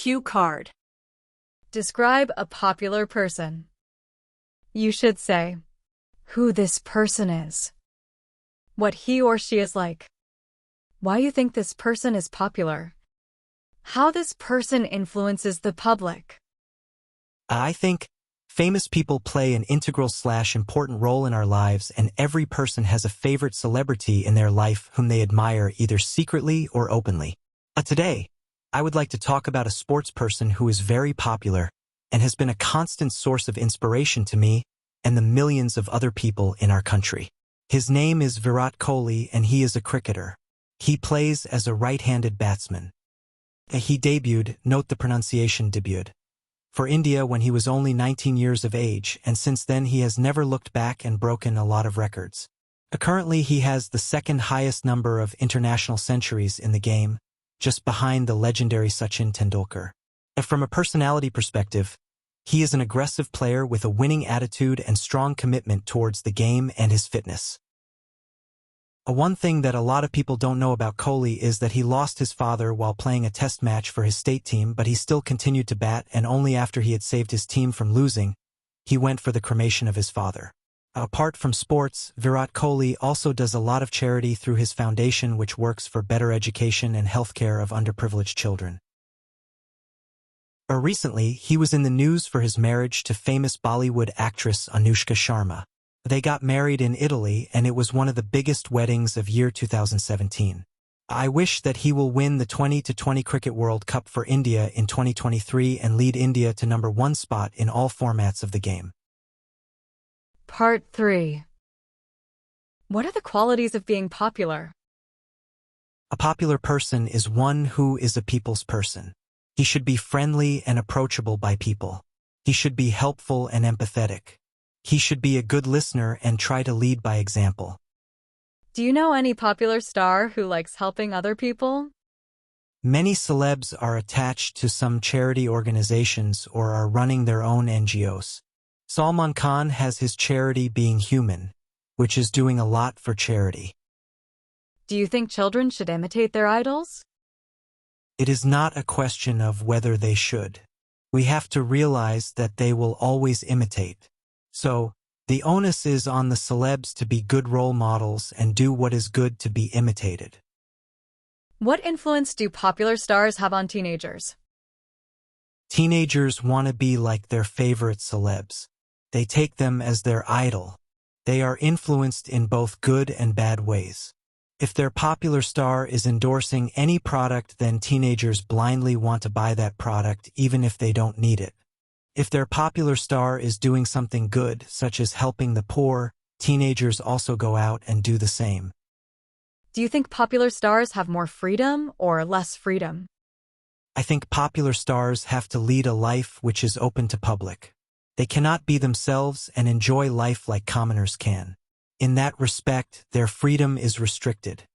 Cue card. Describe a popular person. You should say who this person is, what he or she is like, why you think this person is popular, how this person influences the public. I think famous people play an integral/important role in our lives, and every person has a favorite celebrity in their life whom they admire either secretly or openly. Today, I would like to talk about a sports person who is very popular and has been a constant source of inspiration to me and the millions of other people in our country. His name is Virat Kohli, and he is a cricketer. He plays as a right-handed batsman. He debuted, note the pronunciation debuted, for India when he was only 19 years of age, and since then he has never looked back and broken a lot of records. Currently he has the second highest number of international centuries in the game, just behind the legendary Sachin Tendulkar. From a personality perspective, he is an aggressive player with a winning attitude and strong commitment towards the game and his fitness. One thing that a lot of people don't know about Kohli is that he lost his father while playing a test match for his state team, but he still continued to bat, and only after he had saved his team from losing, he went for the cremation of his father. Apart from sports, Virat Kohli also does a lot of charity through his foundation, which works for better education and healthcare of underprivileged children. Recently, he was in the news for his marriage to famous Bollywood actress Anushka Sharma. They got married in Italy, and it was one of the biggest weddings of year 2017. I wish that he will win the 2020 Cricket World Cup for India in 2023 and lead India to #1 spot in all formats of the game. Part 3. What are the qualities of being popular? A popular person is one who is a people's person. He should be friendly and approachable by people. He should be helpful and empathetic. He should be a good listener and try to lead by example. Do you know any popular star who likes helping other people? Many celebs are attached to some charity organizations or are running their own NGOs. Salman Khan has his charity Being Human, which is doing a lot for charity. Do you think children should imitate their idols? It is not a question of whether they should. We have to realize that they will always imitate. So, the onus is on the celebs to be good role models and do what is good to be imitated. What influence do popular stars have on teenagers? Teenagers want to be like their favorite celebs. They take them as their idol. They are influenced in both good and bad ways. If their popular star is endorsing any product, then teenagers blindly want to buy that product even if they don't need it. If their popular star is doing something good, such as helping the poor, teenagers also go out and do the same. Do you think popular stars have more freedom or less freedom? I think popular stars have to lead a life which is open to public. They cannot be themselves and enjoy life like commoners can. In that respect, their freedom is restricted.